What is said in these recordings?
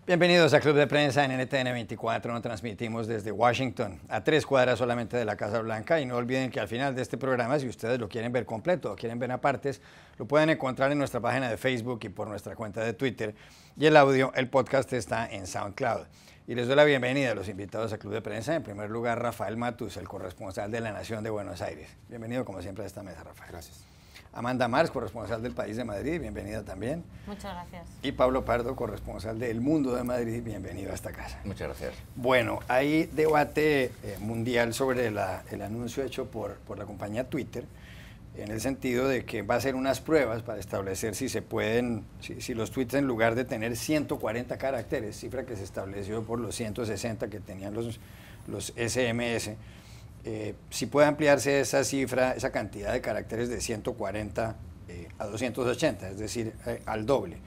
Bienvenidos a Club de Prensa en NTN 24. Nos transmitimos desde Washington, a 3 cuadras solamente de la Casa Blanca. Y no olviden que al final de este programa, si ustedes lo quieren ver completo o quieren ver a partes, lo pueden encontrar en nuestra página de Facebook y por nuestra cuenta de Twitter. Y el audio, el podcast está en SoundCloud. Y les doy la bienvenida a los invitados a Club de Prensa. En primer lugar, Rafael Matus, el corresponsal de La Nación de Buenos Aires. Bienvenido, como siempre, a esta mesa, Rafael. Gracias. Amanda Mars, corresponsal del País de Madrid, bienvenida también. Muchas gracias. Y Pablo Pardo, corresponsal de El Mundo de Madrid, bienvenido a esta casa. Muchas gracias. Bueno, hay debate mundial sobre el anuncio hecho por la compañía Twitter, en el sentido de que va a hacer unas pruebas para establecer si se pueden, si los tweets en lugar de tener 140 caracteres, cifra que se estableció por los 160 que tenían los SMS, si puede ampliarse esa cifra, esa cantidad de caracteres de 140 a 280, es decir, al doble.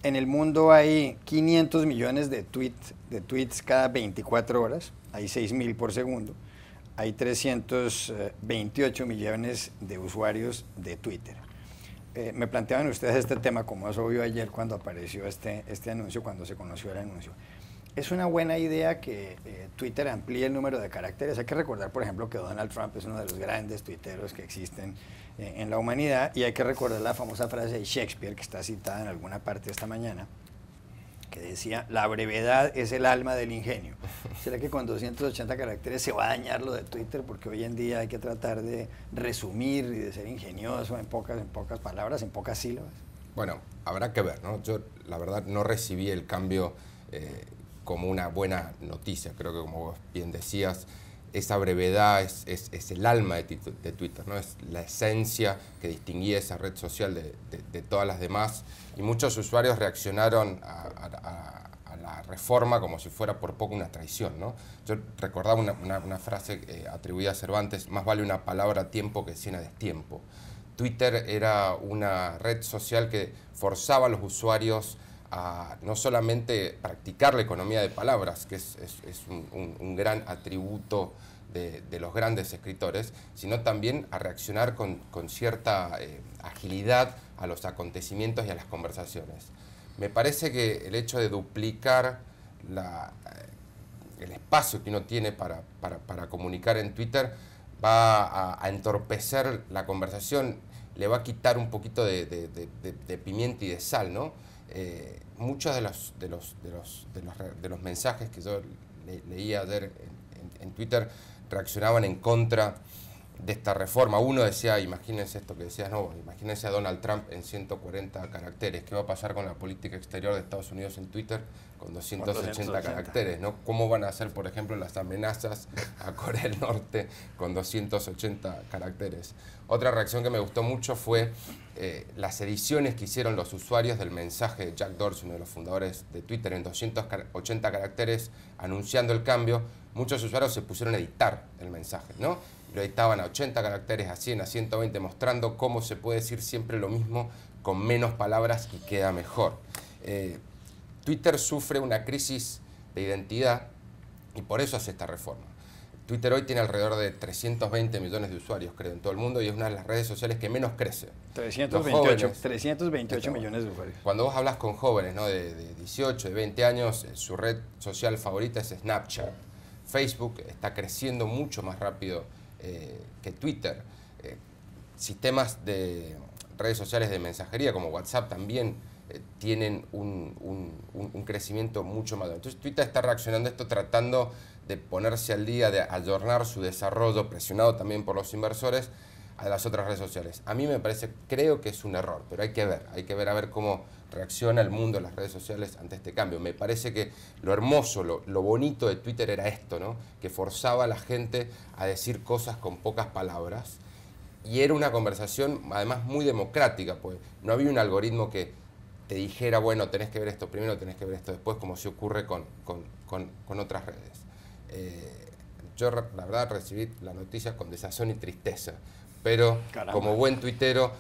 En el mundo hay 500 millones de tweets cada 24 horas, hay 6.000 por segundo, hay 328 millones de usuarios de Twitter. Me planteaban ustedes este tema, como es obvio ayer cuando apareció este anuncio, cuando se conoció el anuncio. ¿Es una buena idea que Twitter amplíe el número de caracteres? Hay que recordar, por ejemplo, que Donald Trump es uno de los grandes tuiteros que existen en la humanidad, y hay que recordar la famosa frase de Shakespeare, que está citada en alguna parte esta mañana, que decía: la brevedad es el alma del ingenio. ¿Será que con 280 caracteres se va a dañar lo de Twitter? Porque hoy en día hay que tratar de resumir y de ser ingenioso en pocas palabras, en pocas sílabas. Bueno, habrá que ver, ¿no? Yo, la verdad, no recibí el cambio como una buena noticia. Creo que, como vos bien decías, esa brevedad es el alma de Twitter, ¿no? Es la esencia que distinguía esa red social de todas las demás. Y muchos usuarios reaccionaron a la reforma como si fuera por poco una traición, ¿no? Yo recordaba una frase atribuida a Cervantes: más vale una palabra a tiempo que 100 a destiempo. Twitter era una red social que forzaba a los usuarios a no solamente practicar la economía de palabras, que es un gran atributo de los grandes escritores, sino también a reaccionar con cierta agilidad a los acontecimientos y a las conversaciones. Me parece que el hecho de duplicar el espacio que uno tiene para comunicar en Twitter va a entorpecer la conversación, le va a quitar un poquito de pimienta y de sal, ¿no? Muchos de los mensajes que yo leía ayer en Twitter reaccionaban en contra de esta reforma. Uno decía: imagínense esto que decías, no, imagínense a Donald Trump en 140 caracteres. ¿Qué va a pasar con la política exterior de Estados Unidos en Twitter con 280 caracteres, ¿no? ¿Cómo van a hacer, por ejemplo, las amenazas a Corea del Norte con 280 caracteres? Otra reacción que me gustó mucho fue las ediciones que hicieron los usuarios del mensaje de Jack Dorsey, uno de los fundadores de Twitter, en 280 caracteres, anunciando el cambio. Muchos usuarios se pusieron a editar el mensaje, ¿no? Lo editaban a 80 caracteres, a 100, a 120, mostrando cómo se puede decir siempre lo mismo con menos palabras y queda mejor. Twitter sufre una crisis de identidad y por eso hace esta reforma. Twitter hoy tiene alrededor de 320 millones de usuarios, creo, en todo el mundo, y es una de las redes sociales que menos crece. 328 millones de usuarios. Cuando vos hablas con jóvenes, ¿no?, de 18, de 20 años, su red social favorita es Snapchat. Facebook está creciendo mucho más rápido que Twitter. Sistemas de redes sociales de mensajería como WhatsApp también tienen un crecimiento mucho mayor. Entonces Twitter está reaccionando a esto, tratando de ponerse al día, de ayornar su desarrollo, presionado también por los inversores, a las otras redes sociales. A mí me parece, creo que es un error, pero hay que ver a ver cómo reacciona el mundo de las redes sociales ante este cambio. Me parece que lo hermoso, lo bonito de Twitter era esto, ¿no? Que forzaba a la gente a decir cosas con pocas palabras, y era una conversación además muy democrática, pues no había un algoritmo que te dijera: bueno, tenés que ver esto primero, tenés que ver esto después, como se ocurre con otras redes. Yo, la verdad, recibí la noticia con desazón y tristeza, pero como buen tuitero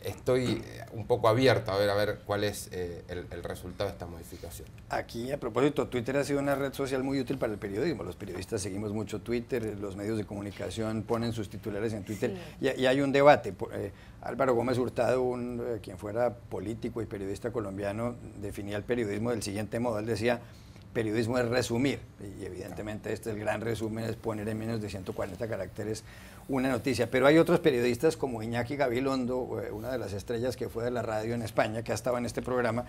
estoy un poco abierto a ver cuál es el resultado de esta modificación. Aquí, a propósito, Twitter ha sido una red social muy útil para el periodismo. Los periodistas seguimos mucho Twitter, los medios de comunicación ponen sus titulares en Twitter, sí. y hay un debate. Álvaro Gómez Hurtado, quien fuera político y periodista colombiano, definía el periodismo del siguiente modo. Él decía: periodismo es resumir, y evidentemente el gran resumen es poner en menos de 140 caracteres una noticia. Pero hay otros periodistas como Iñaki Gabilondo, una de las estrellas que fue de la radio en España, que ha estado en este programa,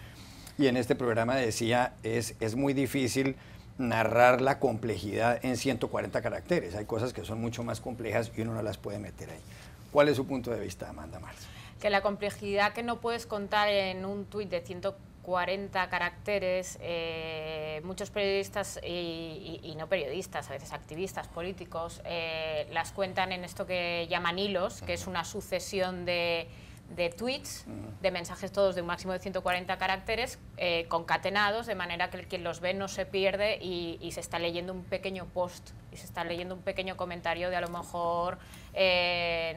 y en este programa decía, es muy difícil narrar la complejidad en 140 caracteres. Hay cosas que son mucho más complejas y uno no las puede meter ahí. ¿Cuál es su punto de vista, Amanda Marzo? Que la complejidad que no puedes contar en un tuit de 140 caracteres, muchos periodistas y no periodistas, a veces activistas, políticos, las cuentan en esto que llaman hilos, que es una sucesión de tweets, de mensajes todos de un máximo de 140 caracteres, concatenados, de manera que quien los ve no se pierde y se está leyendo un pequeño post, y se está leyendo un pequeño comentario de a lo mejor,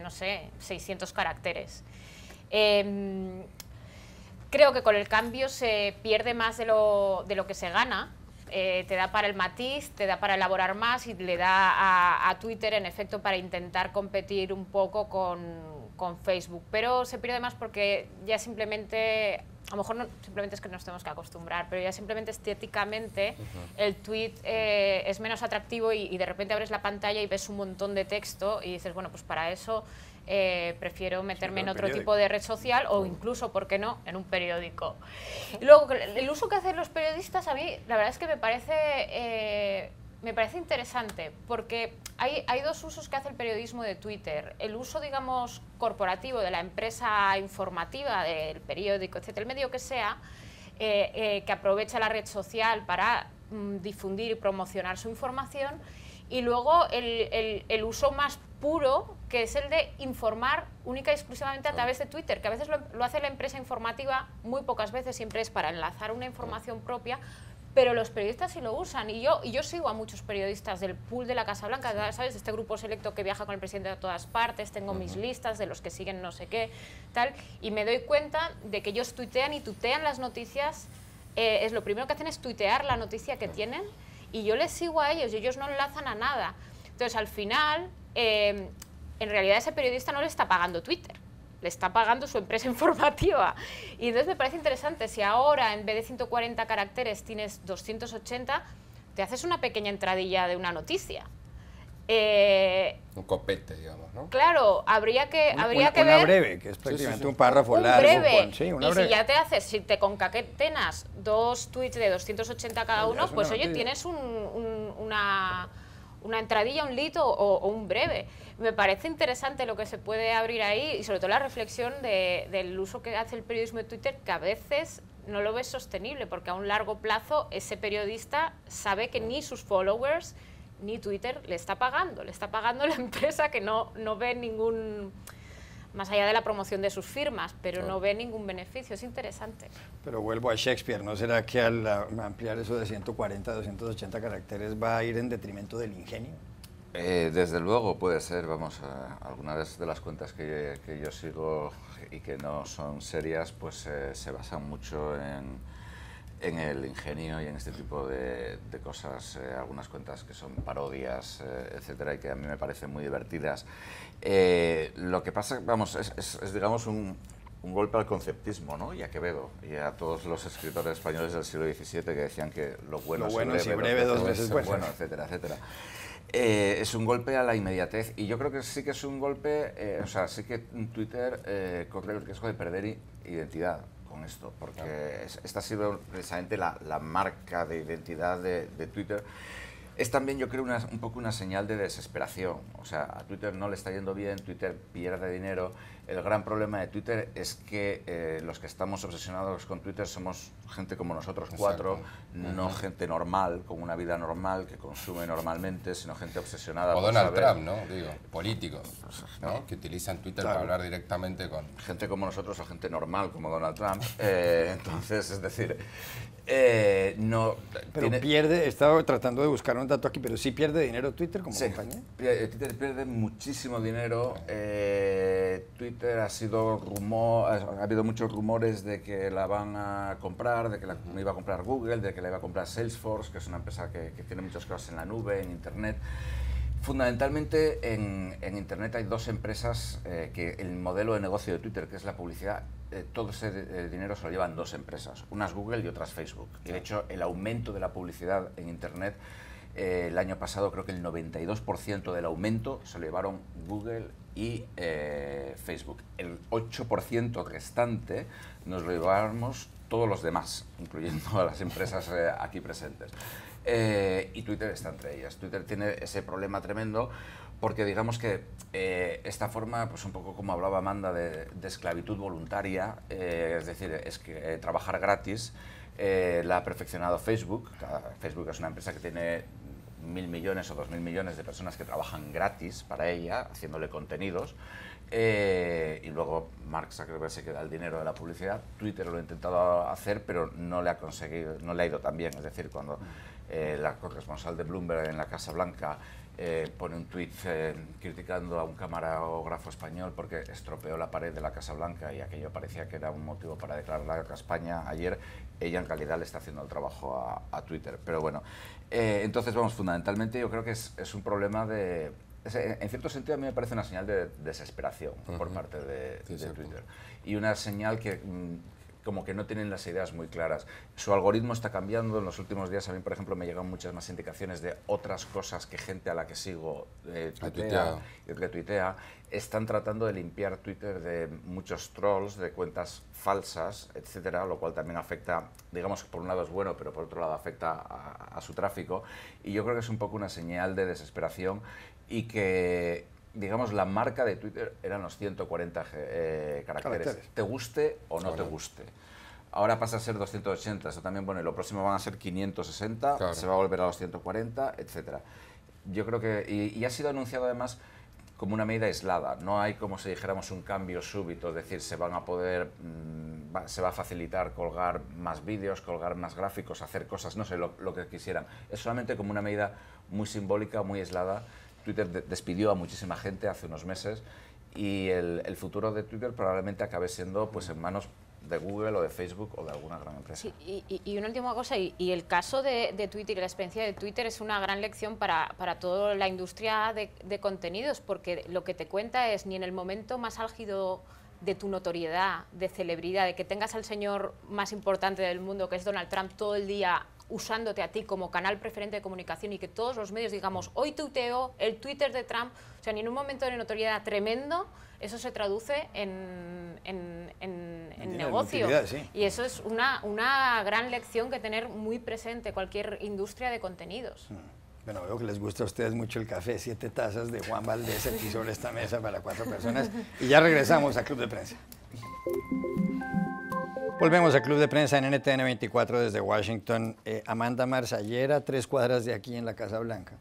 no sé, 600 caracteres. Creo que con el cambio se pierde más de lo que se gana. Te da para el matiz, te da para elaborar más y le da a Twitter, en efecto, para intentar competir un poco con Facebook. Pero se pierde más porque ya simplemente, a lo mejor no, simplemente es que nos tenemos que acostumbrar, pero ya simplemente estéticamente el tweet es menos atractivo y de repente abres la pantalla y ves un montón de texto y dices, bueno, pues para eso prefiero meterme en otro tipo de red social o incluso, ¿por qué no?, en un periódico. Y luego, el uso que hacen los periodistas, a mí la verdad es que me parece interesante, porque hay dos usos que hace el periodismo de Twitter. El uso, digamos, corporativo de la empresa informativa, del periódico, etcétera, el medio que sea, que aprovecha la red social para difundir y promocionar su información. Y luego el uso más puro, que es el de informar única y exclusivamente a través de Twitter, que a veces lo hace la empresa informativa, muy pocas veces, siempre es para enlazar una información propia, pero los periodistas sí lo usan, y yo sigo a muchos periodistas del pool de la Casa Blanca, ¿sabes?, de este grupo selecto que viaja con el presidente a todas partes, tengo mis listas de los que siguen no sé qué, tal, y me doy cuenta de que ellos tuitean y tutean las noticias, es lo primero que hacen es tuitear la noticia que tienen, y yo les sigo a ellos, y ellos no enlazan a nada. Entonces, al final, en realidad ese periodista no le está pagando Twitter, le está pagando su empresa informativa. Y entonces me parece interesante, si ahora en vez de 140 caracteres tienes 280, te haces una pequeña entradilla de una noticia. Un copete, digamos, ¿no? Claro, habría que ver... Una breve, que es prácticamente un párrafo largo. Breve. Una y breve. Si ya te haces, si te concatenas dos tweets de 280 cada uno, pues oye, tienes una entradilla, un lead o un breve. Me parece interesante lo que se puede abrir ahí y sobre todo la reflexión del uso que hace el periodismo de Twitter, que a veces no lo ves sostenible, porque a un largo plazo ese periodista sabe que ni sus followers ni Twitter le está pagando la empresa, que no ve ningún, más allá de la promoción de sus firmas, pero no ve ningún beneficio. Es interesante. Pero vuelvo a Shakespeare, ¿no será que al ampliar eso de 140 a 280 caracteres va a ir en detrimento del ingenio? Desde luego puede ser, vamos, algunas de las cuentas que yo sigo y que no son serias, pues se basan mucho en el ingenio y en este tipo de cosas, algunas cuentas que son parodias, etcétera, y que a mí me parecen muy divertidas. Lo que pasa, vamos, es digamos un golpe al conceptismo, ¿no? Y a Quevedo y a todos los escritores españoles del siglo XVII que decían que lo bueno es breve, dos veces bueno, etcétera, etcétera. Es un golpe a la inmediatez y yo creo que sí que es un golpe, o sea, sí que Twitter corre el riesgo de perder identidad con esto, porque esta ha sido precisamente la marca de identidad de Twitter. Es también, yo creo, un poco una señal de desesperación. O sea, a Twitter no le está yendo bien, Twitter pierde dinero. El gran problema de Twitter es que los que estamos obsesionados con Twitter somos gente como nosotros cuatro, no gente normal, con una vida normal, que consume normalmente, sino gente obsesionada. O Donald Trump, ¿no? Digo, políticos, ¿no? Que utilizan Twitter para hablar directamente con... Gente como nosotros o gente normal como Donald Trump. Entonces, es decir... No, Pero pierde, he estado tratando de buscar un dato aquí, pero sí pierde dinero Twitter como sí, compañía. Twitter pierde muchísimo dinero. Twitter ha sido ha habido muchos rumores de que la van a comprar, de que la iba a comprar Google, de que la iba a comprar Salesforce, que es una empresa que tiene muchas cosas en la nube, en Internet. Fundamentalmente en Internet hay dos empresas que el modelo de negocio de Twitter, que es la publicidad, todo ese dinero se lo llevan dos empresas, una es Google y otra es Facebook. Y de hecho el aumento de la publicidad en Internet el año pasado creo que el 92% del aumento se lo llevaron Google y Facebook. El 8% restante nos lo llevamos todos los demás, incluyendo a las empresas aquí presentes. Y Twitter está entre ellas. Twitter tiene ese problema tremendo porque digamos que esta forma, pues un poco como hablaba Amanda, de esclavitud voluntaria, es decir, es que trabajar gratis, la ha perfeccionado Facebook. Facebook es una empresa que tiene 1.000 millones o 2.000 millones de personas que trabajan gratis para ella, haciéndole contenidos. Y luego Mark Zuckerberg se queda el dinero de la publicidad. Twitter lo ha intentado hacer, pero no le ha conseguido, no le ha ido tan bien. Es decir, cuando la corresponsal de Bloomberg en la Casa Blanca pone un tuit criticando a un camarógrafo español porque estropeó la pared de la Casa Blanca y aquello parecía que era un motivo para declarar la guerra a España ayer, ella en realidad le está haciendo el trabajo a Twitter. Pero bueno, entonces vamos, fundamentalmente yo creo que es un problema de... En cierto sentido, a mí me parece una señal de desesperación por parte de Twitter. Y una señal que como que no tienen las ideas muy claras. Su algoritmo está cambiando. En los últimos días a mí, por ejemplo, me llegan muchas más indicaciones de otras cosas que gente a la que sigo retuitea. Están tratando de limpiar Twitter de muchos trolls, de cuentas falsas, etcétera, lo cual también afecta, digamos que por un lado es bueno, pero por otro lado afecta a su tráfico. Y yo creo que es un poco una señal de desesperación y que, digamos, la marca de Twitter eran los 140 caracteres. Te guste o no te guste. Ahora pasa a ser 280, eso también, bueno, y lo próximo van a ser 560, claro. Se va a volver a los 140, etcétera. Yo creo que, y ha sido anunciado además como una medida aislada, no hay como si dijéramos un cambio súbito, es decir, se van a poder, se va a facilitar colgar más vídeos, colgar más gráficos, hacer cosas, no sé, lo que quisieran. Es solamente como una medida muy simbólica, muy aislada. Twitter despidió a muchísima gente hace unos meses y el futuro de Twitter probablemente acabe siendo pues en manos de Google o de Facebook o de alguna gran empresa. Sí, y una última cosa, y el caso de Twitter y la experiencia de Twitter es una gran lección para toda la industria de contenidos, porque lo que te cuenta es ni en el momento más álgido de tu notoriedad, de celebridad, de que tengas al señor más importante del mundo, que es Donald Trump, todo el día usándote a ti como canal preferente de comunicación y que todos los medios digamos, hoy tuiteo el Twitter de Trump, o sea, ni en un momento de notoriedad tremendo, eso se traduce en negocio. Sí. Y eso es una gran lección que tener muy presente cualquier industria de contenidos. Bueno, veo que les gusta a ustedes mucho el café, 7 tazas de Juan Valdés aquí sobre esta mesa para 4 personas. Y ya regresamos a Club de Prensa. Volvemos a Club de Prensa en NTN 24 desde Washington. Amanda Mars, ayer a 3 cuadras de aquí en la Casa Blanca,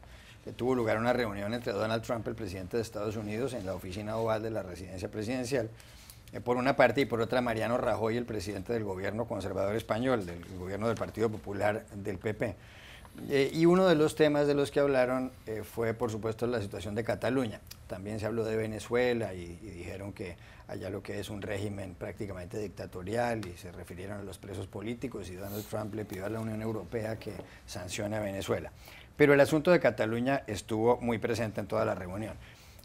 tuvo lugar una reunión entre Donald Trump, el presidente de Estados Unidos, en la oficina oval de la residencia presidencial. Por una parte y por otra, Mariano Rajoy, el presidente del gobierno conservador español, del gobierno del Partido Popular del PP. Y uno de los temas de los que hablaron fue, por supuesto, la situación de Cataluña. También se habló de Venezuela y dijeron que allá lo que es un régimen prácticamente dictatorial y se refirieron a los presos políticos y Donald Trump le pidió a la Unión Europea que sancione a Venezuela. Pero el asunto de Cataluña estuvo muy presente en toda la reunión.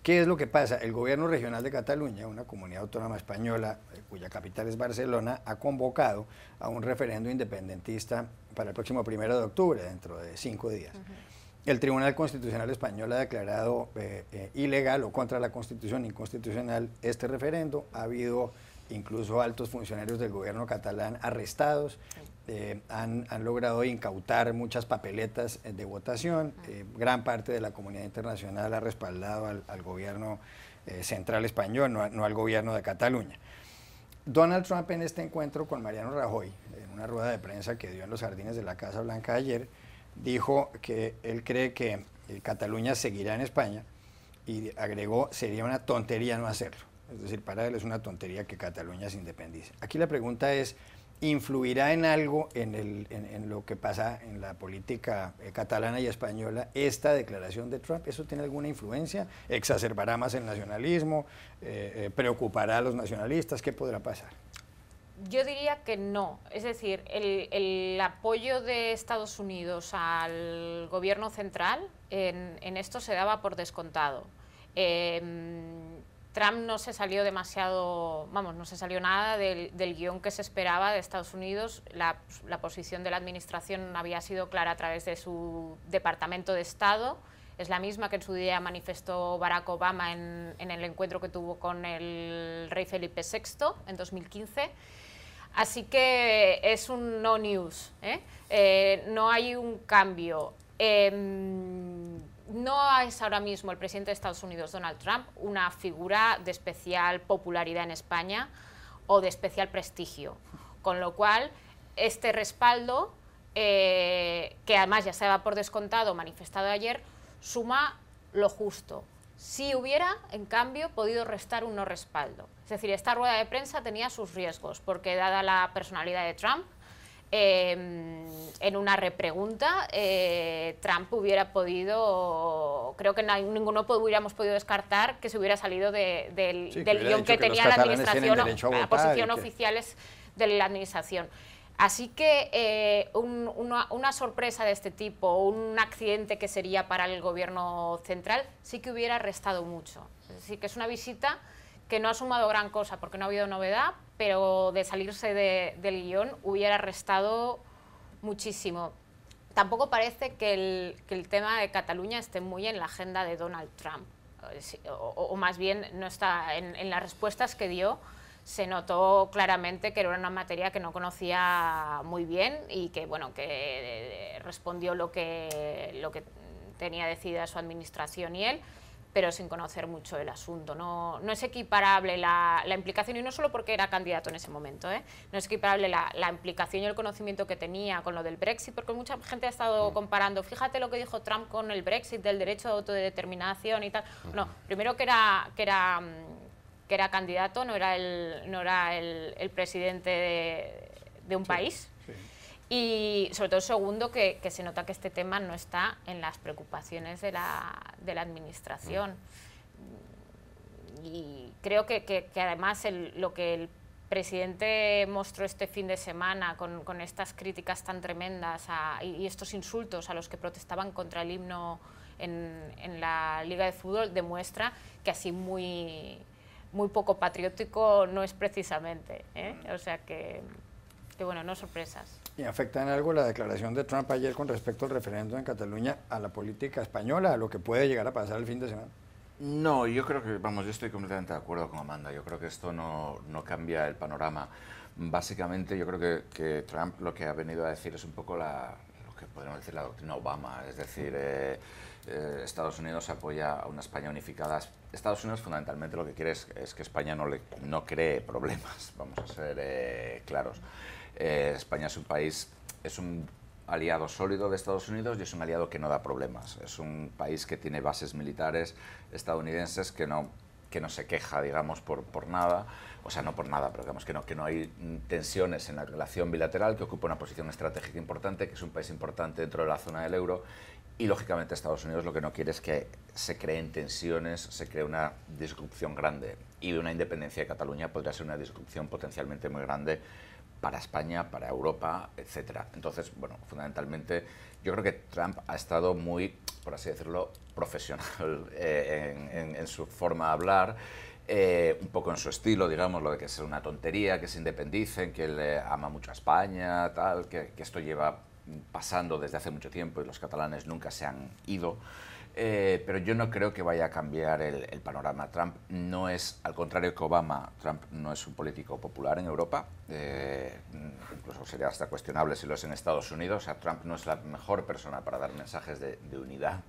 ¿Qué es lo que pasa? El gobierno regional de Cataluña, una comunidad autónoma española cuya capital es Barcelona, ha convocado a un referendo independentista para el próximo 1 de octubre, dentro de 5 días. El Tribunal Constitucional Español ha declarado ilegal o contra la Constitución, inconstitucional, este referendo. Ha habido incluso altos funcionarios del gobierno catalán arrestados. Han logrado incautar muchas papeletas de votación. Gran parte de la comunidad internacional ha respaldado al gobierno central español, no al gobierno de Cataluña. Donald Trump, en este encuentro con Mariano Rajoy, en una rueda de prensa que dio en los jardines de la Casa Blanca ayer, dijo que él cree que Cataluña seguirá en España y agregó, sería una tontería no hacerlo. Es decir, para él es una tontería que Cataluña se independice. Aquí la pregunta es, ¿influirá en algo en lo que pasa en la política catalana y española esta declaración de Trump? ¿Eso tiene alguna influencia? ¿Exacerbará más el nacionalismo? ¿Preocupará a los nacionalistas? ¿Qué podrá pasar? Yo diría que no. Es decir, el apoyo de Estados Unidos al gobierno central en esto se daba por descontado. Trump no se salió demasiado, vamos, no se salió nada del guión que se esperaba de Estados Unidos. La posición de la administración había sido clara a través de su Departamento de Estado. Es la misma que en su día manifestó Barack Obama en el encuentro que tuvo con el rey Felipe VI en 2015. Así que es un no news, no hay un cambio. No es ahora mismo el presidente de Estados Unidos, Donald Trump, una figura de especial popularidad en España o de especial prestigio, con lo cual este respaldo, que además ya se daba por descontado, manifestado ayer, suma lo justo. Si hubiera, en cambio, podido restar un no respaldo. Es decir, esta rueda de prensa tenía sus riesgos, porque dada la personalidad de Trump, en una repregunta, Trump hubiera podido, creo que ninguno hubiéramos podido descartar que se hubiera salido del guión que tenía la administración, la posición oficiales de la administración. Así que una sorpresa de este tipo, un accidente que sería para el gobierno central, sí que hubiera restado mucho. Así que es una visita que no ha sumado gran cosa porque no ha habido novedad, pero de salirse del guión hubiera restado muchísimo. Tampoco parece que el tema de Cataluña esté muy en la agenda de Donald Trump, o más bien no está en las respuestas que dio. Se notó claramente que era una materia que no conocía muy bien y que, bueno, que respondió lo que tenía decidida su administración y él, pero sin conocer mucho el asunto. No es equiparable la implicación, y no solo porque era candidato en ese momento, no es equiparable la implicación y el conocimiento que tenía con lo del Brexit, porque mucha gente ha estado comparando, fíjate lo que dijo Trump con el Brexit, del derecho de autodeterminación y tal. No, primero que era candidato, no era el presidente de un país. Sí. Y sobre todo, segundo, que se nota que este tema no está en las preocupaciones de la administración. Y creo que además lo que el presidente mostró este fin de semana con estas críticas tan tremendas y estos insultos a los que protestaban contra el himno en la Liga de Fútbol demuestra que así muy poco patriótico no es precisamente, o sea que bueno, no sorpresas. ¿Y afecta en algo la declaración de Trump ayer con respecto al referéndum en Cataluña a la política española, a lo que puede llegar a pasar el fin de semana? No, yo creo que, vamos, yo estoy completamente de acuerdo con Amanda. Yo creo que esto no cambia el panorama. Básicamente, yo creo que Trump lo que ha venido a decir es un poco lo que podríamos decir la doctrina Obama, es decir, Estados Unidos apoya a una España unificada. Estados Unidos fundamentalmente lo que quiere es que España no cree problemas, vamos a ser claros. España es un país, es un aliado sólido de Estados Unidos y es un aliado que no da problemas. Es un país que tiene bases militares estadounidenses que no se queja, digamos, por nada. O sea, no por nada, pero digamos que no hay tensiones en la relación bilateral, que ocupa una posición estratégica importante, que es un país importante dentro de la zona del euro. Y, lógicamente, Estados Unidos lo que no quiere es que se creen tensiones, se cree una disrupción grande. Y una independencia de Cataluña podría ser una disrupción potencialmente muy grande para España, para Europa, etc. Entonces, bueno, fundamentalmente, yo creo que Trump ha estado muy, por así decirlo, profesional en su forma de hablar, un poco en su estilo, digamos, lo de que es una tontería, que se independicen, que él ama mucho a España, tal, que esto lleva pasando desde hace mucho tiempo y los catalanes nunca se han ido. Pero yo no creo que vaya a cambiar el panorama. Trump no es, al contrario que Obama, Trump no es un político popular en Europa, incluso sería hasta cuestionable si lo es en Estados Unidos. O sea, Trump no es la mejor persona para dar mensajes de unidad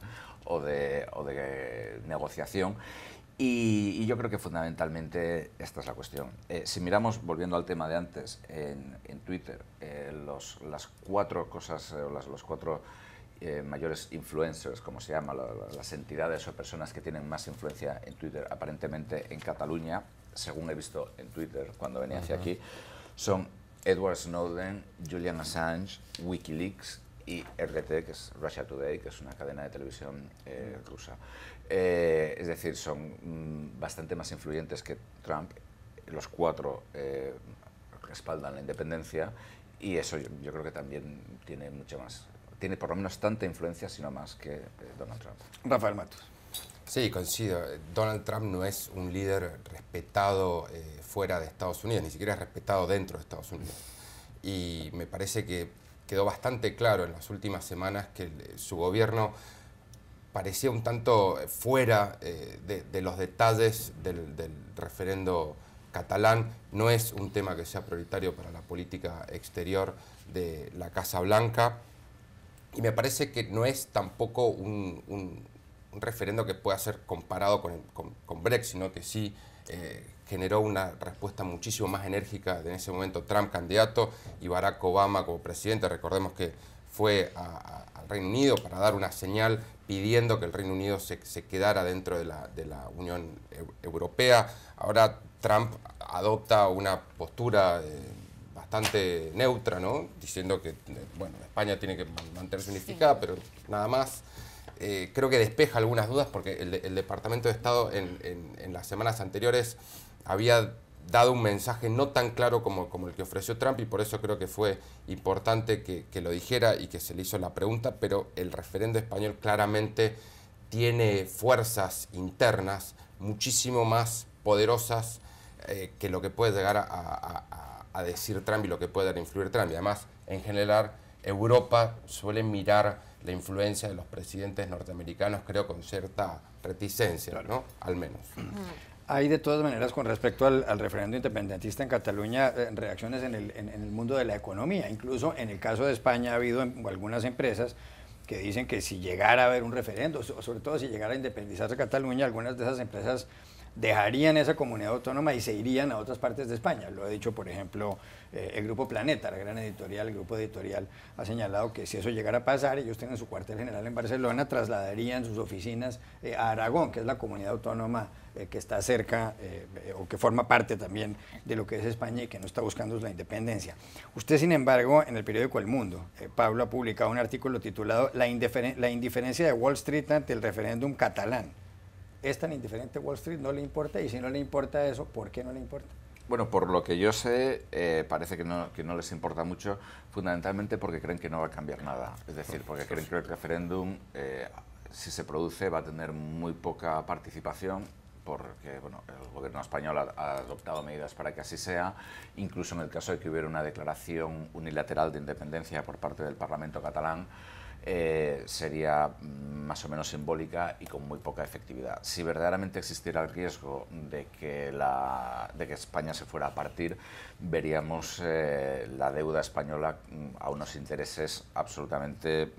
o de negociación. Y yo creo que fundamentalmente esta es la cuestión. Si miramos, volviendo al tema de antes, en Twitter, las cuatro cosas, los cuatro mayores influencers, como se llama, las entidades o personas que tienen más influencia en Twitter, aparentemente en Cataluña, según he visto en Twitter cuando venía hacia aquí, son Edward Snowden, Julian Assange, Wikileaks y RT, que es Russia Today, que es una cadena de televisión rusa. Es decir, son bastante más influyentes que Trump. Los cuatro respaldan la independencia y eso yo creo que también tiene mucho más, tiene por lo menos tanta influencia, sino más que Donald Trump. Rafael Matos. Sí, coincido. Donald Trump no es un líder respetado fuera de Estados Unidos, ni siquiera es respetado dentro de Estados Unidos. Y me parece que quedó bastante claro en las últimas semanas que su gobierno parecía un tanto fuera de los detalles del referendo catalán. No es un tema que sea prioritario para la política exterior de la Casa Blanca y me parece que no es tampoco un referendo que pueda ser comparado con Brexit, sino que sí generó una respuesta muchísimo más enérgica en ese momento Trump candidato y Barack Obama como presidente. Recordemos que fue al Reino Unido para dar una señal pidiendo que el Reino Unido se quedara dentro de la Unión Europea. Ahora Trump adopta una postura bastante neutra, ¿no? Diciendo que bueno, España tiene que mantenerse unificada, pero nada más. Creo que despeja algunas dudas porque el Departamento de Estado en las semanas anteriores había dado un mensaje no tan claro como el que ofreció Trump y por eso creo que fue importante que lo dijera y que se le hizo la pregunta, pero el referendo español claramente tiene fuerzas internas muchísimo más poderosas que lo que puede llegar a decir Trump y lo que puede influir Trump. Y además, en general, Europa suele mirar la influencia de los presidentes norteamericanos, creo, con cierta reticencia, claro, ¿no? Al menos. Hay de todas maneras, con respecto al referendo independentista en Cataluña, reacciones en el mundo de la economía. Incluso en el caso de España ha habido algunas empresas que dicen que si llegara a haber un referendo, sobre todo si llegara a independizarse Cataluña, algunas de esas empresas dejarían esa comunidad autónoma y se irían a otras partes de España. Lo ha dicho, por ejemplo, el Grupo Planeta, la gran editorial, el grupo editorial ha señalado que si eso llegara a pasar, ellos tienen su cuartel general en Barcelona, trasladarían sus oficinas a Aragón, que es la comunidad autónoma que está cerca o que forma parte también de lo que es España y que no está buscando la independencia. Usted, sin embargo, en el periódico El Mundo, Pablo ha publicado un artículo titulado La indiferencia de Wall Street ante el referéndum catalán. ¿Es tan indiferente Wall Street? ¿No le importa? Y si no le importa eso, ¿por qué no le importa? Bueno, por lo que yo sé, parece que no les importa mucho, fundamentalmente porque creen que no va a cambiar nada. Es decir, porque creen que el referéndum, si se produce, va a tener muy poca participación, porque bueno, el gobierno español ha adoptado medidas para que así sea, incluso en el caso de que hubiera una declaración unilateral de independencia por parte del Parlamento catalán, sería más o menos simbólica y con muy poca efectividad. Si verdaderamente existiera el riesgo de que España se fuera a partir, veríamos la deuda española a unos intereses absolutamente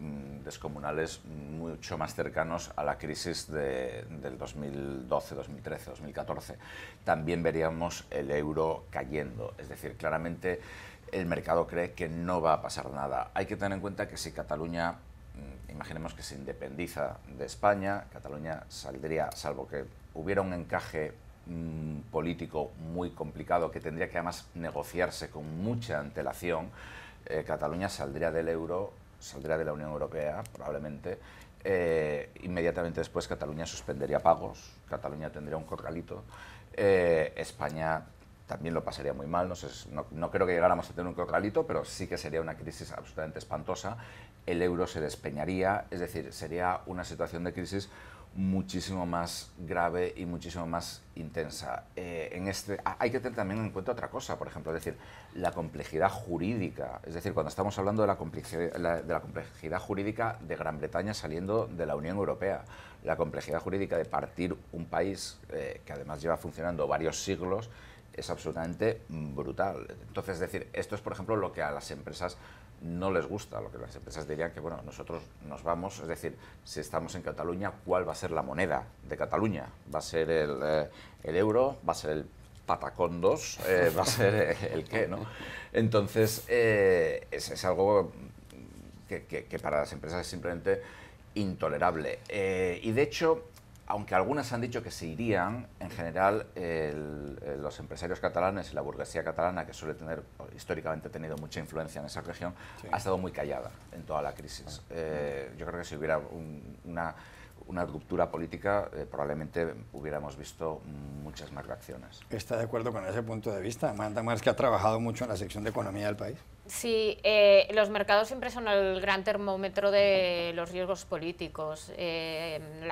descomunales, mucho más cercanos a la crisis del 2012, 2013, 2014. También veríamos el euro cayendo, es decir, claramente el mercado cree que no va a pasar nada. Hay que tener en cuenta que si Cataluña, imaginemos que se independiza de España, Cataluña saldría, salvo que hubiera un encaje político muy complicado que tendría que además negociarse con mucha antelación, Cataluña saldría del euro, saldría de la Unión Europea probablemente, inmediatamente después Cataluña suspendería pagos, Cataluña tendría un corralito, España también lo pasaría muy mal, no creo que llegáramos a tener un corralito, pero sí que sería una crisis absolutamente espantosa, el euro se despeñaría, es decir, sería una situación de crisis muchísimo más grave y muchísimo más intensa. Hay que tener también en cuenta otra cosa, por ejemplo, es decir, la complejidad jurídica, es decir, cuando estamos hablando de la complejidad jurídica de Gran Bretaña saliendo de la Unión Europea, la complejidad jurídica de partir un país que además lleva funcionando varios siglos, es absolutamente brutal. Entonces, es decir, esto es, por ejemplo, lo que a las empresas no les gusta, lo que las empresas dirían que, bueno, nosotros nos vamos, es decir, si estamos en Cataluña, ¿cuál va a ser la moneda de Cataluña? ¿Va a ser el euro? ¿Va a ser el patacondos? ¿Va a ser el qué, no? Entonces, es algo que para las empresas es simplemente intolerable. Y de hecho, aunque algunas han dicho que se irían, en general los empresarios catalanes y la burguesía catalana, que suele tener, históricamente ha tenido mucha influencia en esa región, ha estado muy callada en toda la crisis. Yo creo que si hubiera una ruptura política, probablemente hubiéramos visto muchas más reacciones. ¿Está de acuerdo con ese punto de vista? Amanda Mars, que ha trabajado mucho en la sección de economía del país. Sí, los mercados siempre son el gran termómetro de los riesgos políticos.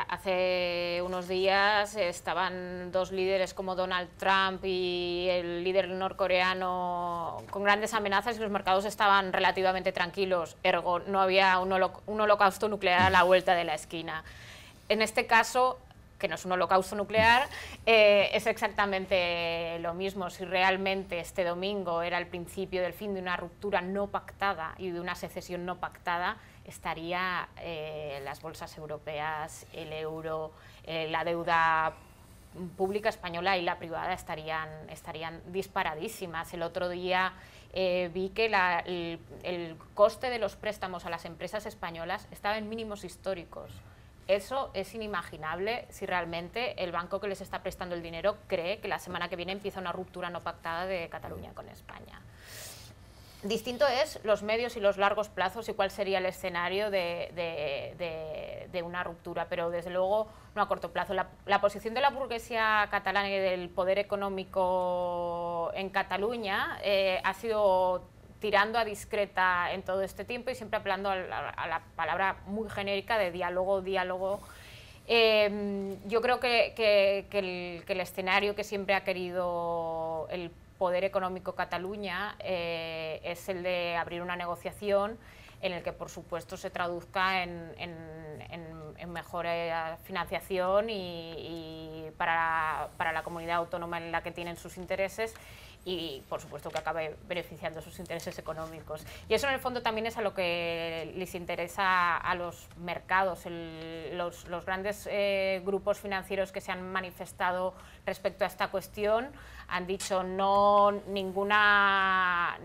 Hace unos días estaban dos líderes como Donald Trump y el líder norcoreano con grandes amenazas y los mercados estaban relativamente tranquilos, ergo no había un holocausto nuclear a la vuelta de la esquina. En este caso, que no es un holocausto nuclear, es exactamente lo mismo. Si realmente este domingo era el principio del fin de una ruptura no pactada y de una secesión no pactada, estaría las bolsas europeas, el euro, la deuda pública española y la privada estarían disparadísimas. El otro día vi que el coste de los préstamos a las empresas españolas estaba en mínimos históricos. Eso es inimaginable si realmente el banco que les está prestando el dinero cree que la semana que viene empieza una ruptura no pactada de Cataluña con España. Distinto es los medios y los largos plazos y cuál sería el escenario de una ruptura, pero desde luego no a corto plazo. La posición de la burguesía catalana y del poder económico en Cataluña ha sido tirando a discreta en todo este tiempo y siempre apelando a la palabra muy genérica de diálogo. Yo creo que el escenario que siempre ha querido el poder económico Cataluña es el de abrir una negociación en el que, por supuesto, se traduzca en mejor financiación y para la comunidad autónoma en la que tienen sus intereses y, por supuesto, que acabe beneficiando sus intereses económicos. Y eso, en el fondo, también es a lo que les interesa a los mercados. Los grandes grupos financieros que se han manifestado respecto a esta cuestión han dicho no, ninguna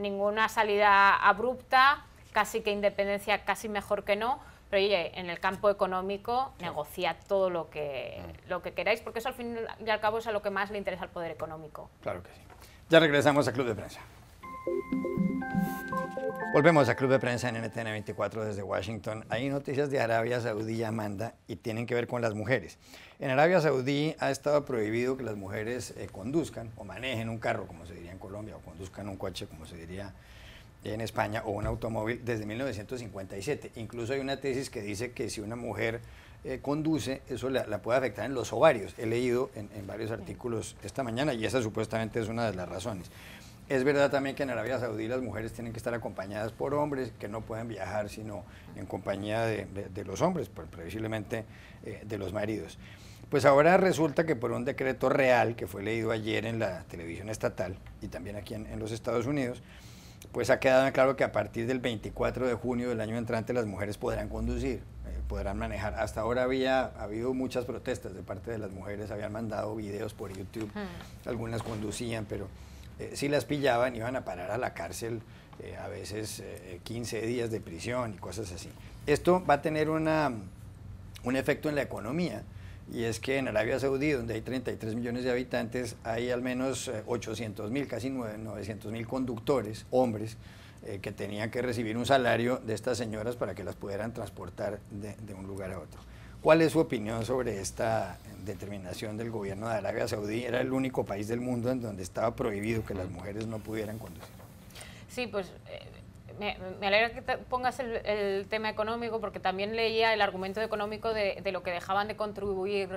salida abrupta, casi que independencia, casi mejor que no, pero oye, en el campo económico negociad todo lo que queráis, porque eso al fin y al cabo es a lo que más le interesa al poder económico. Claro que sí. Ya regresamos a Club de Prensa. Volvemos a Club de Prensa en NTN 24 desde Washington. Hay noticias de Arabia Saudí, Amanda, y tienen que ver con las mujeres. En Arabia Saudí ha estado prohibido que las mujeres conduzcan o manejen un carro, como se diría en Colombia, o conduzcan un coche, como se diría en España, o un automóvil desde 1957. Incluso hay una tesis que dice que si una mujer conduce, eso la puede afectar en los ovarios. He leído en varios artículos esta mañana y esa supuestamente es una de las razones. Es verdad también que en Arabia Saudí las mujeres tienen que estar acompañadas por hombres, que no pueden viajar sino en compañía de los hombres, previsiblemente de los maridos. Pues ahora resulta que por un decreto real que fue leído ayer en la televisión estatal y también aquí en los Estados Unidos, pues ha quedado claro que a partir del 24 de junio del año entrante las mujeres podrán conducir, podrán manejar. Hasta ahora había habido muchas protestas de parte de las mujeres, habían mandado videos por YouTube, algunas conducían, pero si las pillaban iban a parar a la cárcel, a veces 15 días de prisión y cosas así. Esto va a tener un efecto en la economía, y es que en Arabia Saudí, donde hay 33 millones de habitantes, hay al menos 800.000, casi 900.000 conductores, hombres, que tenían que recibir un salario de estas señoras para que las pudieran transportar de un lugar a otro. ¿Cuál es su opinión sobre esta determinación del gobierno de Arabia Saudí? Era el único país del mundo en donde estaba prohibido que las mujeres no pudieran conducir. Sí, pues me alegra que pongas el tema económico, porque también leía el argumento económico de lo que dejaban de contribuir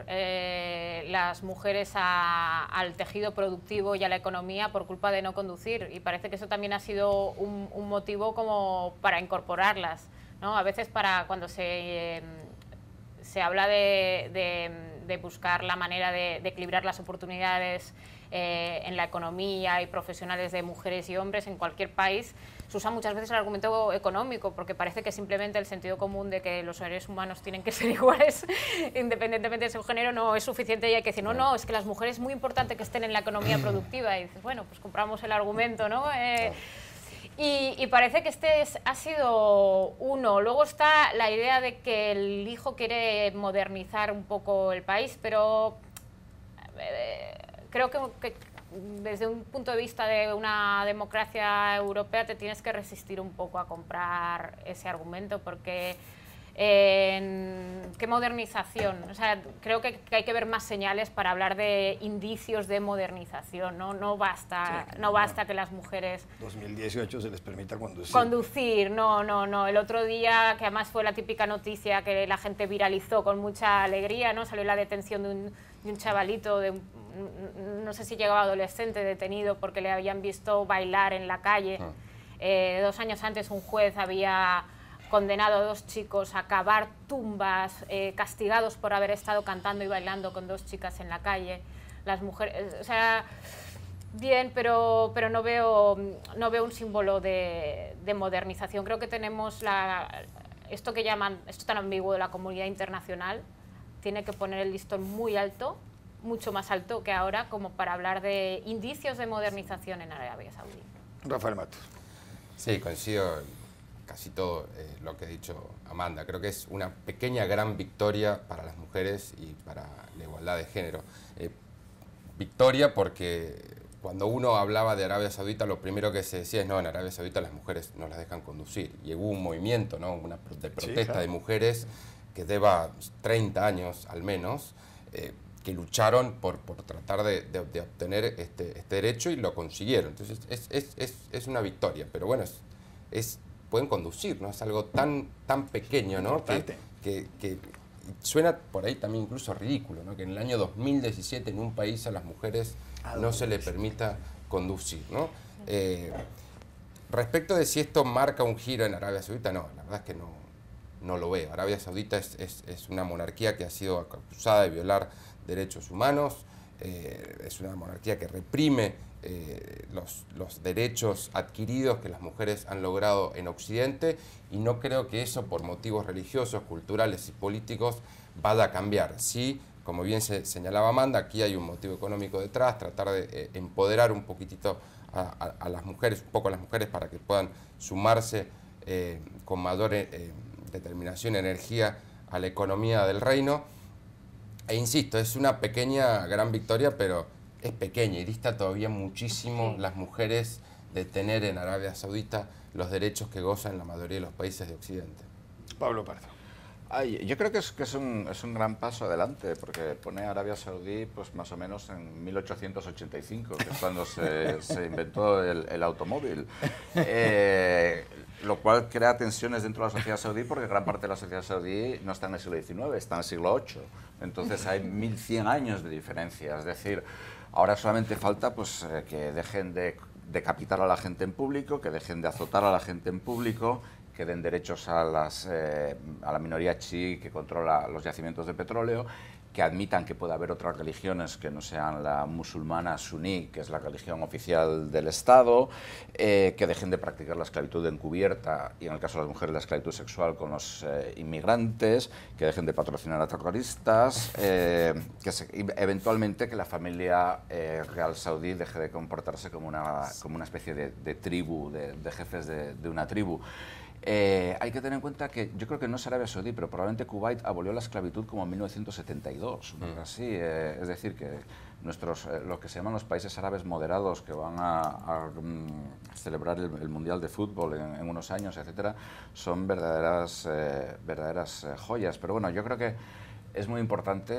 las mujeres al tejido productivo y a la economía por culpa de no conducir, y parece que eso también ha sido un motivo como para incorporarlas, ¿no? A veces cuando se habla de buscar la manera de equilibrar las oportunidades en la economía y profesionales de mujeres y hombres en cualquier país, se usa muchas veces el argumento económico, porque parece que simplemente el sentido común de que los seres humanos tienen que ser iguales independientemente de su género no es suficiente, y hay que decir, no, es que las mujeres es muy importante que estén en la economía productiva, y dices, bueno, pues compramos el argumento, ¿no? Y parece que ha sido uno. Luego está la idea de que el hijo quiere modernizar un poco el país, pero creo que desde un punto de vista de una democracia europea te tienes que resistir un poco a comprar ese argumento, porque ¿qué modernización? O sea, creo que hay que ver más señales para hablar de indicios de modernización, ¿no? No basta, sí, no basta que las mujeres... 2018 se les permita conducir. Conducir, no. El otro día, que además fue la típica noticia que la gente viralizó con mucha alegría, ¿no? Salió la detención de un chavalito, no sé si llegaba adolescente, detenido porque le habían visto bailar en la calle. 2 años antes un juez había condenado a 2 chicos a cavar tumbas, castigados por haber estado cantando y bailando con 2 chicas en la calle. Las mujeres, o sea, bien, pero no veo un símbolo de modernización. Creo que tenemos esto que llaman, esto tan ambiguo de la comunidad internacional, tiene que poner el listón muy alto, mucho más alto que ahora, como para hablar de indicios de modernización en Arabia Saudí. Rafael Matos. Sí, coincido casi todo lo que ha dicho Amanda. Creo que es una pequeña gran victoria para las mujeres y para la igualdad de género. Victoria porque cuando uno hablaba de Arabia Saudita, lo primero que se decía es no, en Arabia Saudita las mujeres no las dejan conducir. Y hubo un movimiento, ¿no? De protesta, sí, claro, de mujeres que lleva 30 años al menos, que lucharon por tratar de obtener este derecho y lo consiguieron. Entonces es una victoria, pero bueno, pueden conducir, ¿no? Es algo tan pequeño, ¿no? Que suena por ahí también incluso ridículo, ¿no? Que en el año 2017 en un país a las mujeres no se les permita conducir, ¿no? Respecto de si esto marca un giro en Arabia Saudita, no, la verdad es que no lo veo. Arabia Saudita es una monarquía que ha sido acusada de violar derechos humanos, es una monarquía que reprime los derechos adquiridos que las mujeres han logrado en Occidente, y no creo que eso por motivos religiosos, culturales y políticos vaya a cambiar. Sí, como bien se señalaba Amanda, aquí hay un motivo económico detrás, tratar de empoderar un poquitito a las mujeres, un poco a las mujeres para que puedan sumarse con mayor determinación y energía a la economía del reino. E insisto, es una pequeña gran victoria, pero es pequeña y dista todavía muchísimo las mujeres de tener en Arabia Saudita los derechos que gozan la mayoría de los países de Occidente. Pablo Pardo. Yo creo que es un gran paso adelante, porque pone a Arabia Saudí pues más o menos en 1885, que es cuando se inventó el automóvil. Lo cual crea tensiones dentro de la sociedad saudí, porque gran parte de la sociedad saudí no está en el siglo XIX, está en el siglo VIII. Entonces hay 1100 años de diferencia. Es decir, ahora solamente falta pues, que dejen de decapitar a la gente en público, que dejen de azotar a la gente en público, que den derechos a la minoría chií que controla los yacimientos de petróleo, que admitan que puede haber otras religiones que no sean la musulmana suní, que es la religión oficial del Estado, que dejen de practicar la esclavitud encubierta y, en el caso de las mujeres, la esclavitud sexual con los inmigrantes, que dejen de patrocinar a terroristas, eventualmente que la familia real saudí deje de comportarse como una especie de tribu, de jefes de una tribu. Hay que tener en cuenta que yo creo que no es Arabia Saudí, pero probablemente Kuwait abolió la esclavitud como en 1972, así, es decir, que lo que se llaman los países árabes moderados, que van a celebrar el Mundial de Fútbol en unos años, etcétera, son verdaderas joyas. Pero bueno, yo creo que es muy importante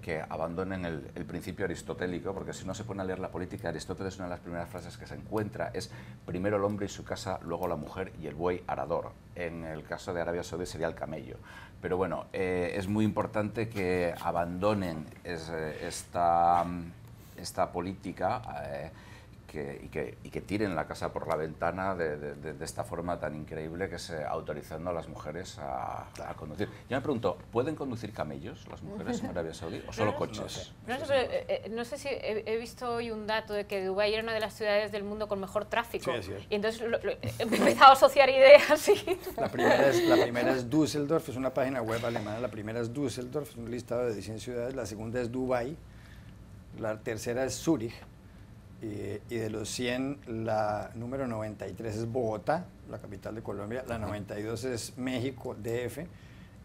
que abandonen el principio aristotélico, porque si no se pone a leer la política, Aristóteles, una de las primeras frases que se encuentra es primero el hombre y su casa, luego la mujer y el buey arador. En el caso de Arabia Saudí sería el camello. Pero bueno, es muy importante que abandonen esta política y que tiren la casa por la ventana de esta forma tan increíble, que es autorizando a las mujeres a conducir. Yo me pregunto, ¿pueden conducir camellos las mujeres en Arabia Saudí o solo coches? No sé si he visto hoy un dato de que Dubái era una de las ciudades del mundo con mejor tráfico. Sí, y entonces he empezado a asociar ideas. La primera es Düsseldorf, es una página web alemana. La primera es Düsseldorf, es un listado de 100 ciudades. La segunda es Dubái. La tercera es Zúrich. y de los 100, la número 93 es Bogotá, la capital de Colombia, la 92 es México, DF,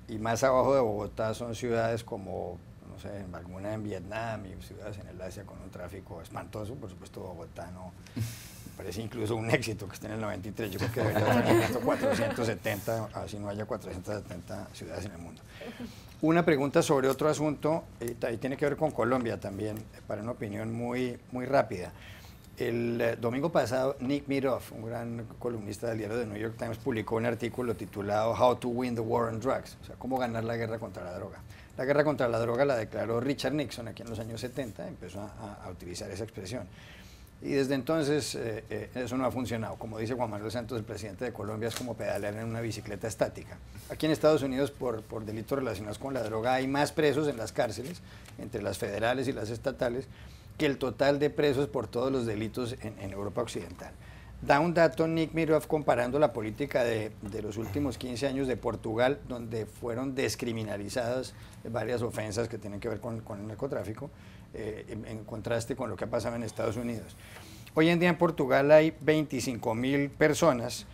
y más abajo de Bogotá son ciudades como, no sé, alguna en Vietnam y ciudades en el Asia con un tráfico espantoso. Por supuesto, Bogotá no, me parece incluso un éxito que esté en el 93, yo creo que debería estar en el 470, así no haya 470 ciudades en el mundo. Una pregunta sobre otro asunto, y tiene que ver con Colombia también, para una opinión muy rápida. El domingo pasado, Nick Miroff, un gran columnista del diario The New York Times, publicó un artículo titulado How to Win the War on Drugs, o sea, cómo ganar la guerra contra la droga. La guerra contra la droga la declaró Richard Nixon aquí en los años 70, empezó a utilizar esa expresión. Y desde entonces eso no ha funcionado. Como dice Juan Manuel Santos, el presidente de Colombia, es como pedalear en una bicicleta estática. Aquí en Estados Unidos, por delitos relacionados con la droga, hay más presos en las cárceles, entre las federales y las estatales, que el total de presos por todos los delitos en Europa Occidental. Da un dato Nick Miroff comparando la política de los últimos 15 años de Portugal, donde fueron descriminalizadas varias ofensas que tienen que ver con el narcotráfico, en contraste con lo que ha pasado en Estados Unidos. Hoy en día en Portugal hay 25.000 personas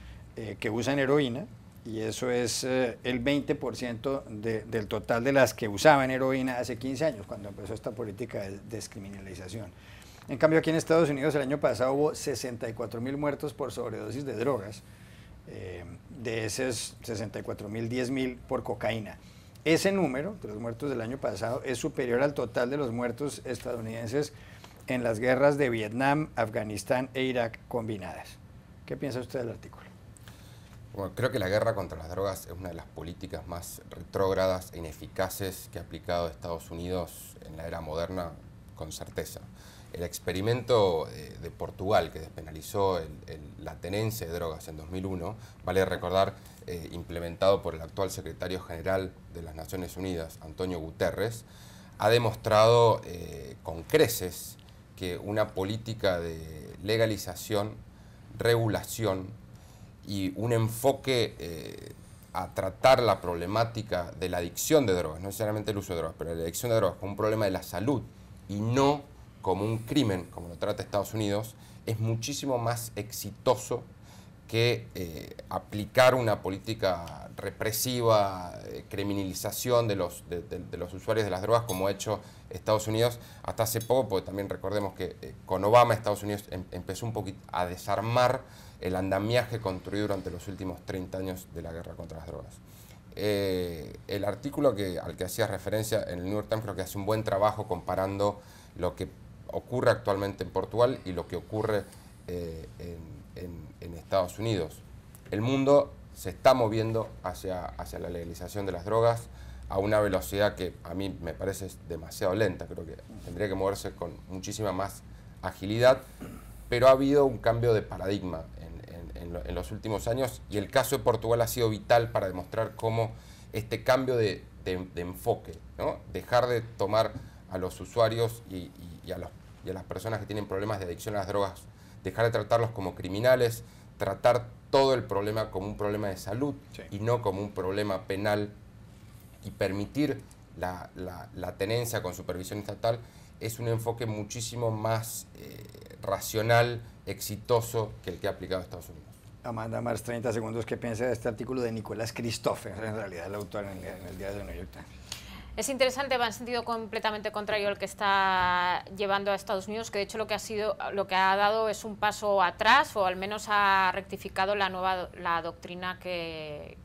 que usan heroína, y eso es el 20% del total de las que usaban heroína hace 15 años, cuando empezó esta política de descriminalización. En cambio, aquí en Estados Unidos el año pasado hubo 64.000 muertos por sobredosis de drogas, de esos 64.000, 10.000 por cocaína. Ese número de los muertos del año pasado es superior al total de los muertos estadounidenses en las guerras de Vietnam, Afganistán e Irak combinadas. ¿Qué piensa usted del artículo? Bueno, creo que la guerra contra las drogas es una de las políticas más retrógradas e ineficaces que ha aplicado Estados Unidos en la era moderna, con certeza. El experimento de Portugal, que despenalizó la tenencia de drogas en 2001, vale recordar, implementado por el actual secretario general de las Naciones Unidas, Antonio Guterres, ha demostrado con creces que una política de legalización, regulación y un enfoque a tratar la problemática de la adicción de drogas, no necesariamente el uso de drogas, pero la adicción de drogas como un problema de la salud y no como un crimen, como lo trata Estados Unidos, es muchísimo más exitoso que aplicar una política represiva, criminalización de los usuarios de las drogas, como ha hecho Estados Unidos hasta hace poco, porque también recordemos que con Obama Estados Unidos empezó un poquito a desarmar el andamiaje construido durante los últimos 30 años de la guerra contra las drogas. El artículo al que hacías referencia en el New York Times creo que hace un buen trabajo comparando lo que ocurre actualmente en Portugal y lo que ocurre en Estados Unidos. El mundo se está moviendo hacia la legalización de las drogas a una velocidad que a mí me parece demasiado lenta. Creo que tendría que moverse con muchísima más agilidad, pero ha habido un cambio de paradigma en los últimos años, y el caso de Portugal ha sido vital para demostrar cómo este cambio de enfoque, ¿no? Dejar de tomar a los usuarios y a las personas que tienen problemas de adicción a las drogas, dejar de tratarlos como criminales, tratar todo el problema como un problema de salud, sí, y no como un problema penal, y permitir la tenencia con supervisión estatal, es un enfoque muchísimo más racional, exitoso que el que ha aplicado Estados Unidos. Amanda Mars, 30 segundos, ¿qué piensa de este artículo de Nicolás Christopher, en realidad el autor en el diario de New York Times? Es interesante, va en sentido completamente contrario al que está llevando a Estados Unidos, que de hecho lo que ha dado es un paso atrás, o al menos ha rectificado la doctrina que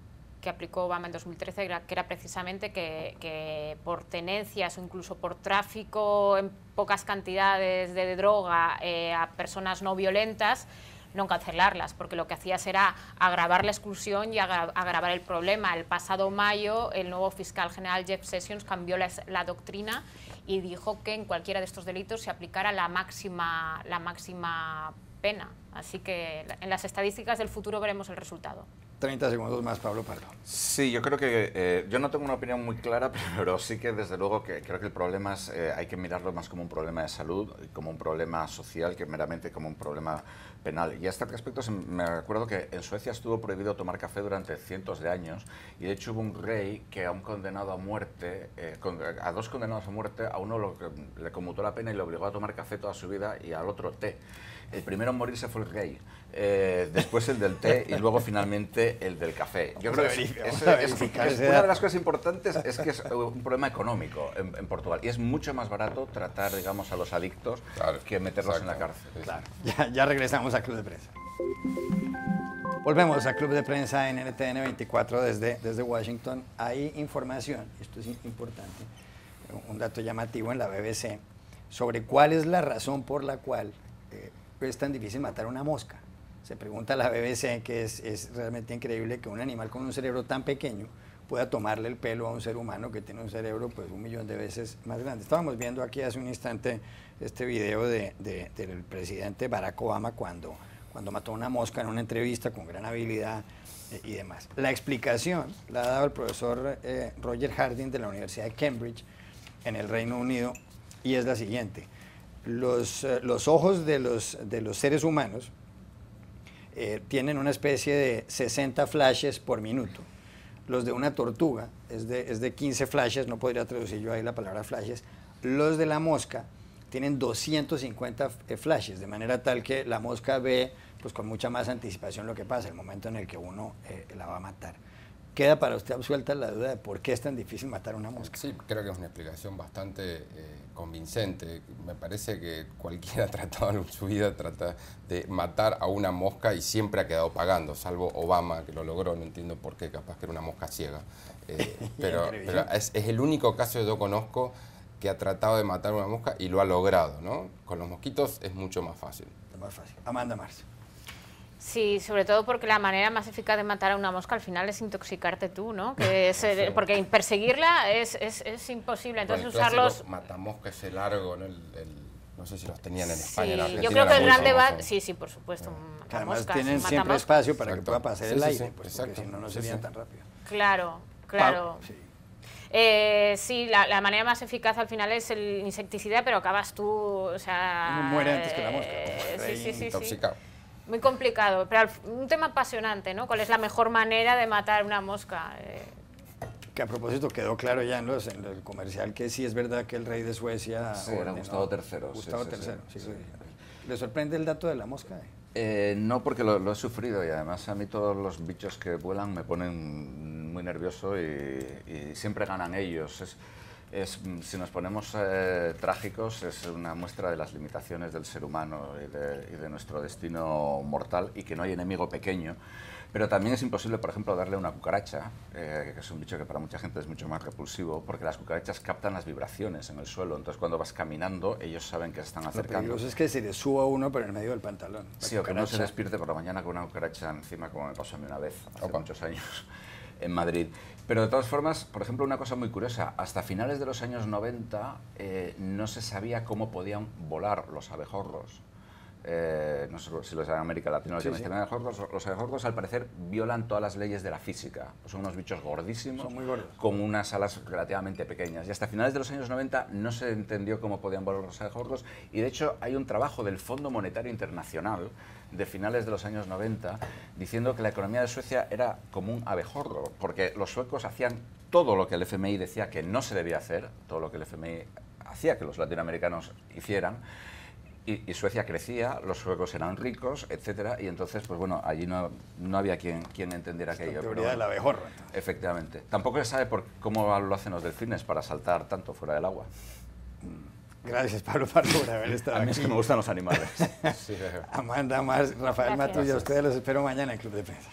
aplicó Obama en 2013, que era precisamente que por tenencias o incluso por tráfico en pocas cantidades de droga a personas no violentas, no cancelarlas, porque lo que hacías era agravar la exclusión y agravar el problema. El pasado mayo, el nuevo fiscal general Jeff Sessions cambió la doctrina y dijo que en cualquiera de estos delitos se aplicara la máxima pena. Así que en las estadísticas del futuro veremos el resultado. 30 segundos más, Pablo Pardo. Sí, yo creo que yo no tengo una opinión muy clara, pero sí que desde luego que creo que el problema es, hay que mirarlo más como un problema de salud, como un problema social, que meramente como un problema penal. Y a este respecto me acuerdo que en Suecia estuvo prohibido tomar café durante cientos de años, y de hecho hubo un rey que a un condenado a muerte, a dos condenados a muerte, a uno le conmutó la pena y le obligó a tomar café toda su vida y al otro té. El primero en morirse fue el rey, después el del té y luego finalmente el del café. Yo creo que una de las cosas importantes es que es un problema económico en Portugal, y es mucho más barato tratar, digamos, a los adictos que meterlos en la cárcel. Claro. Ya regresamos a Club de Prensa. Volvemos a Club de Prensa en NTN 24 desde Washington. Hay información, esto es importante, un dato llamativo en la BBC, sobre cuál es la razón por la cual es tan difícil matar una mosca. Se pregunta a la BBC, que es realmente increíble que un animal con un cerebro tan pequeño pueda tomarle el pelo a un ser humano que tiene un cerebro pues 1.000.000 de veces más grande. Estábamos viendo aquí hace un instante este video del presidente Barack Obama cuando mató una mosca en una entrevista con gran habilidad y demás. La explicación la ha dado el profesor Roger Harding de la Universidad de Cambridge en el Reino Unido, y es la siguiente. Los ojos de los seres humanos tienen una especie de 60 flashes por minuto. Los de una tortuga es de 15 flashes, no podría traducir yo ahí la palabra flashes. Los de la mosca tienen 250 flashes, de manera tal que la mosca ve pues con mucha más anticipación lo que pasa, el momento en el que uno la va a matar. ¿Queda para usted absuelta la duda de por qué es tan difícil matar una mosca? Sí, creo que es una explicación bastante convincente. Me parece que cualquiera tratado en su vida trata de matar a una mosca y siempre ha quedado pagando, salvo Obama, que lo logró, no entiendo por qué, capaz que era una mosca ciega. Pero es el único caso que yo conozco que ha tratado de matar a una mosca y lo ha logrado, ¿no? Con los mosquitos es mucho más fácil. Es más fácil. Amanda Mars. Sí, sobre todo porque la manera más eficaz de matar a una mosca al final es intoxicarte tú, ¿no? Que es, porque perseguirla es imposible. Entonces bueno, usarlos... matamosca ese largo, ¿no? No sé si los tenían en España, en Argentina. Yo creo que el gran debate... Sí, por supuesto. Además tienen siempre espacio para que pueda pasar el aire, pues, porque si no, no serían tan rápido. Claro. Sí, la manera más eficaz al final es el insecticida, pero acabas tú, o sea... Uno muere antes que la mosca. Sí. Intoxicado. Muy complicado, pero un tema apasionante, ¿no? ¿Cuál es la mejor manera de matar una mosca? Que a propósito quedó claro ya en el comercial que sí es verdad que el rey de Suecia... Sí, era Gustavo III. Gustavo III, sí. ¿Le sorprende el dato de la mosca? No, porque lo he sufrido, y además a mí todos los bichos que vuelan me ponen muy nervioso y siempre ganan ellos. Si nos ponemos trágicos, es una muestra de las limitaciones del ser humano y de nuestro destino mortal, y que no hay enemigo pequeño. Pero también es imposible, por ejemplo, darle a una cucaracha, que es un bicho que para mucha gente es mucho más repulsivo, porque las cucarachas captan las vibraciones en el suelo. Entonces, cuando vas caminando, ellos saben que se están acercando. Lo peligroso es que se le suba uno por el medio del pantalón. Sí, o que no se despierte por la mañana con una cucaracha encima, como me pasó a mí una vez, hace muchos años, en Madrid. Pero de todas formas, por ejemplo, una cosa muy curiosa, hasta finales de los años 90 no se sabía cómo podían volar los abejorros. No sé si los de América Latina, los abejorros al parecer violan todas las leyes de la física. Son unos bichos gordísimos, son muy gordos, con unas alas relativamente pequeñas. Y hasta finales de los años 90 no se entendió cómo podían volar los abejorros, y de hecho hay un trabajo del Fondo Monetario Internacional de finales de los años 90 diciendo que la economía de Suecia era como un abejorro, porque los suecos hacían todo lo que el FMI decía que no se debía hacer, todo lo que el FMI hacía que los latinoamericanos hicieran, y Suecia crecía, los suecos eran ricos, etcétera, y entonces, pues bueno, allí no había quien entendiera aquello. La teoría del abejorro. Efectivamente. Tampoco se sabe cómo lo hacen los delfines para saltar tanto fuera del agua. Gracias, Pablo Pardo, por haber estado aquí. A mí es que me gustan los animales. Amanda Mars, Rafael Matulla, a ustedes los espero mañana en Club de Prensa.